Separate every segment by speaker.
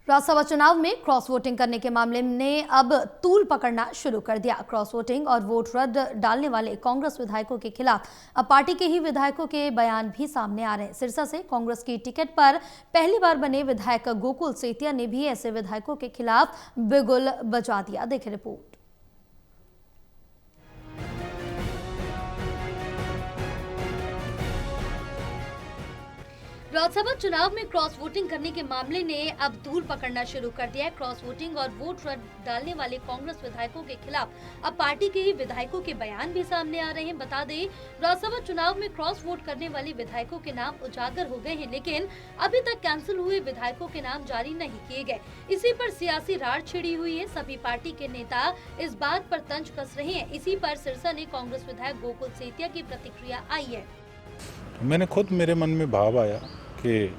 Speaker 1: राज्यसभा चुनाव में cross voting करने के मामले ने अब तूल पकड़ना शुरू कर दिया। क्रॉस वोटिंग और वोट रद्द डालने वाले कांग्रेस विधायकों के खिलाफ अब पार्टी के ही विधायकों के बयान भी सामने आ रहे हैं। सिरसा से कांग्रेस की टिकट पर पहली बार बने विधायक गोकुल सेतिया ने भी ऐसे विधायकों के खिलाफ बिगुल बजा दिया। देखें रिपोर्ट। राज्यसभा चुनाव में क्रॉस वोटिंग करने के मामले ने अब तूल पकड़ना शुरू कर दिया है। क्रॉस वोटिंग और वोट रद्द डालने वाले कांग्रेस विधायकों के खिलाफ अब पार्टी के ही विधायकों के बयान भी सामने आ रहे हैं। बता दें, राज्यसभा चुनाव में क्रॉस वोट करने वाले विधायकों के नाम उजागर हो गए हैं, लेकिन अभी तक कैंसिल हुए विधायकों के नाम जारी नहीं किए गए। इसी पर सियासी रार छिड़ी हुई है। सभी पार्टी के नेता इस बात पर तंज कस रहे हैं। इसी पर सिरसा ने कांग्रेस विधायक गोकुल सेतिया की प्रतिक्रिया आई है।
Speaker 2: मैंने खुद मेरे मन में भाव आया कि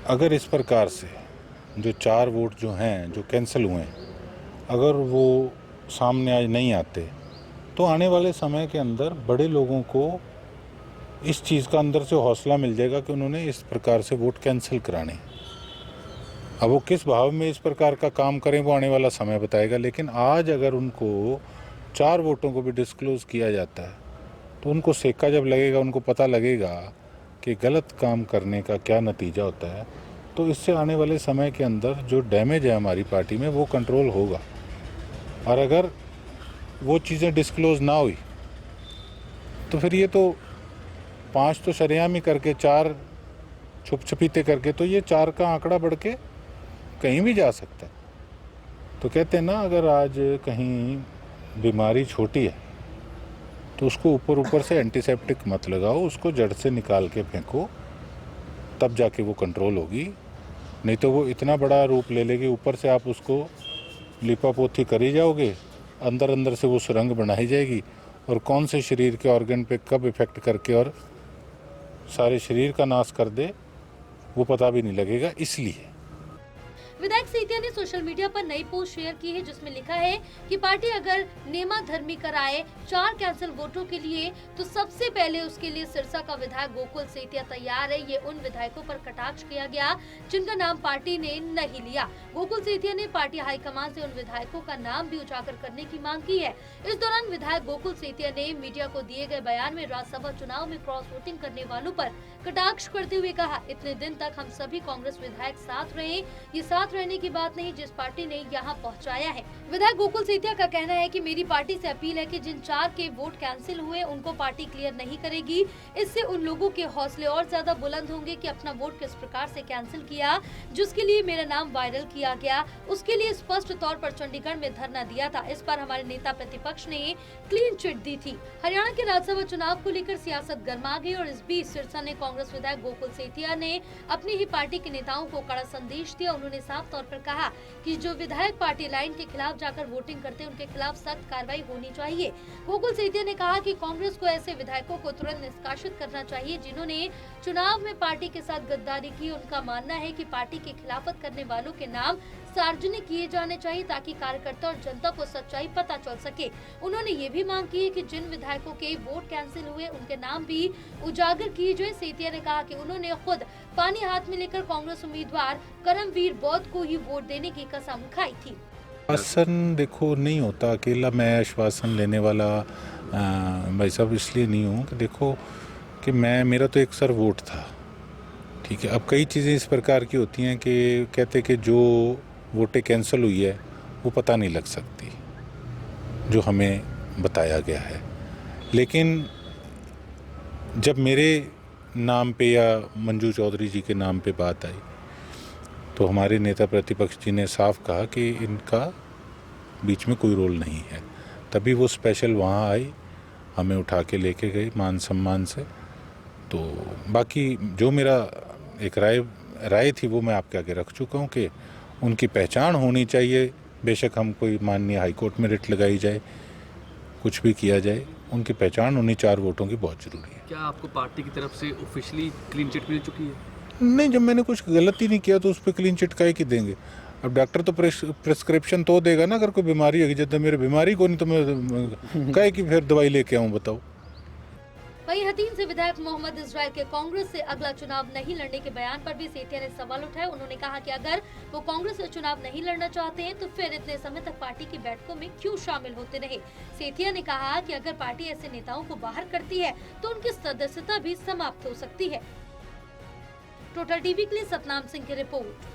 Speaker 2: अगर इस प्रकार से जो 4 वोट जो हैं जो कैंसिल हुए हैं, अगर वो सामने आज नहीं आते तो आने वाले समय के अंदर बड़े लोगों को इस चीज़ का अंदर से हौसला मिल जाएगा कि उन्होंने इस प्रकार से वोट कैंसिल कराने। अब वो किस भाव में इस प्रकार का काम करें वो आने वाला समय बताएगा, लेकिन आज अगर उनको 4 वोटों को भी डिस्क्लोज़ किया जाता है तो उनको सेका जब लगेगा, उनको पता लगेगा कि गलत काम करने का क्या नतीजा होता है, तो इससे आने वाले समय के अंदर जो डैमेज है हमारी पार्टी में वो कंट्रोल होगा। और अगर वो चीज़ें डिस्क्लोज़ ना हुई तो फिर ये तो 5 तो शरेआम ही करके 4 छुप छुपीते करके तो ये 4 का आंकड़ा बढ़ के कहीं भी जा सकता है। तो कहते हैं ना, अगर आज कहीं बीमारी छोटी है तो उसको ऊपर से एंटीसेप्टिक मत लगाओ, उसको जड़ से निकाल के फेंको, तब जाके वो कंट्रोल होगी। नहीं तो वो इतना बड़ा रूप ले लेगी, ऊपर से आप उसको लिपापोती करी जाओगे, अंदर अंदर से वो सुरंग बनाई जाएगी और कौन से शरीर के ऑर्गन पे कब इफेक्ट करके और सारे शरीर का नाश कर दे वो पता भी नहीं लगेगा। इसलिए
Speaker 1: विधायक सेतिया ने सोशल मीडिया पर नई पोस्ट शेयर की है, जिसमें लिखा है कि पार्टी अगर नेमा धर्मी कराए 4 कैंसिल वोटों के लिए तो सबसे पहले उसके लिए सिरसा का विधायक गोकुल सेतिया तैयार है। ये उन विधायकों पर कटाक्ष किया गया जिनका नाम पार्टी ने नहीं लिया। गोकुल सेतिया ने पार्टी हाईकमान से उन विधायकों का नाम भी उजागर करने की मांग की है। इस दौरान विधायक गोकुल सेतिया ने मीडिया को दिए गए बयान में राज्यसभा चुनाव में क्रॉस वोटिंग करने वालों पर कटाक्ष करते हुए कहा, इतने दिन तक हम सभी कांग्रेस विधायक साथ रहे, ये साथ रहने की बात नहीं जिस पार्टी ने यहाँ पहुँचाया है। विधायक गोकुल सेतिया का कहना है कि मेरी पार्टी से अपील है कि जिन 4 के वोट कैंसिल हुए उनको पार्टी क्लियर नहीं करेगी। इससे उन लोगों के हौसले और ज्यादा बुलंद होंगे कि अपना वोट किस प्रकार से कैंसिल किया, जिसके लिए मेरा नाम वायरल किया गया, उसके लिए स्पष्ट तौर पर चंडीगढ़ में धरना दिया था। इस पर हमारे नेता प्रतिपक्ष ने क्लीन चिट दी थी। हरियाणा के राज्यसभा चुनाव को लेकर सियासत गर्मा गई और इस बीच सिरसा ने कांग्रेस विधायक गोकुल सेतिया ने अपनी ही पार्टी के नेताओं को कड़ा संदेश दिया। उन्होंने साफ तौर पर कहा कि जो विधायक पार्टी लाइन के खिलाफ जाकर वोटिंग करते हैं उनके खिलाफ सख्त कार्रवाई होनी चाहिए। गोकुल सेतिया ने कहा कि कांग्रेस को ऐसे विधायकों को तुरंत निष्कासित करना चाहिए जिन्होंने चुनाव में पार्टी के साथ गद्दारी की। उनका मानना है कि पार्टी की खिलाफत करने वालों के नाम सार्वजनिक किए जाने चाहिए ताकि कार्यकर्ता और जनता को सच्चाई पता चल सके। उन्होंने ये भी मांग की है कि जिन विधायकों के वोट कैंसिल हुए उनके नाम भी उजागर किए जाए। सेतिया ने कहा कि उन्होंने खुद पानी हाथ में लेकर कांग्रेस उम्मीदवार करमवीर बौद्ध को ही वोट देने की कसम खाई थी।
Speaker 2: आश्वासन देखो नहीं होता, अकेला मैं आश्वासन लेने वाला भाई साहब इसलिए नहीं हूँ कि देखो कि मेरा तो एक सर वोट था, ठीक है। अब कई चीज़ें इस प्रकार की होती हैं कि कहते कि जो वोटें कैंसिल हुई है वो पता नहीं लग सकती, जो हमें बताया गया है। लेकिन जब मेरे नाम पे या मंजू चौधरी जी के नाम पे बात आई तो हमारे नेता प्रतिपक्ष जी ने साफ कहा कि इनका बीच में कोई रोल नहीं है। तभी वो स्पेशल वहाँ आई, हमें उठा के लेके गई मान सम्मान से। तो बाकी जो मेरा एक राय थी वो मैं आपके आगे रख चुका हूँ कि उनकी पहचान होनी चाहिए। बेशक हम कोई माननीय हाईकोर्ट में रिट लगाई जाए, कुछ भी किया जाए, उनकी पहचान उन्हीं 4 वोटों की बहुत ज़रूरी है।
Speaker 3: क्या आपको पार्टी की तरफ से ऑफिशियली क्लीन चिट मिल चुकी है?
Speaker 2: नहीं, जब मैंने कुछ गलती नहीं किया तो उस पर क्लीन चिट काहे की देंगे। अब डॉक्टर तो प्रिस्क्रिप्शन तो देगा ना, अगर कोई बीमारी होगी। जब तक मेरी बीमारी को नहीं तो मैं काहे की फिर दवाई लेके आऊँ, बताओ।
Speaker 1: वहीं हथीन से विधायक मोहम्मद इस्राइल के कांग्रेस से अगला चुनाव नहीं लड़ने के बयान पर भी सेठिया ने सवाल उठाए। उन्होंने कहा कि अगर वो कांग्रेस से चुनाव नहीं लड़ना चाहते हैं तो फिर इतने समय तक पार्टी की बैठकों में क्यों शामिल होते रहे। सेठिया ने कहा कि अगर पार्टी ऐसे नेताओं को बाहर करती है तो उनकी सदस्यता भी समाप्त हो सकती है। टोटल टीवी के लिए सतनाम सिंह की रिपोर्ट।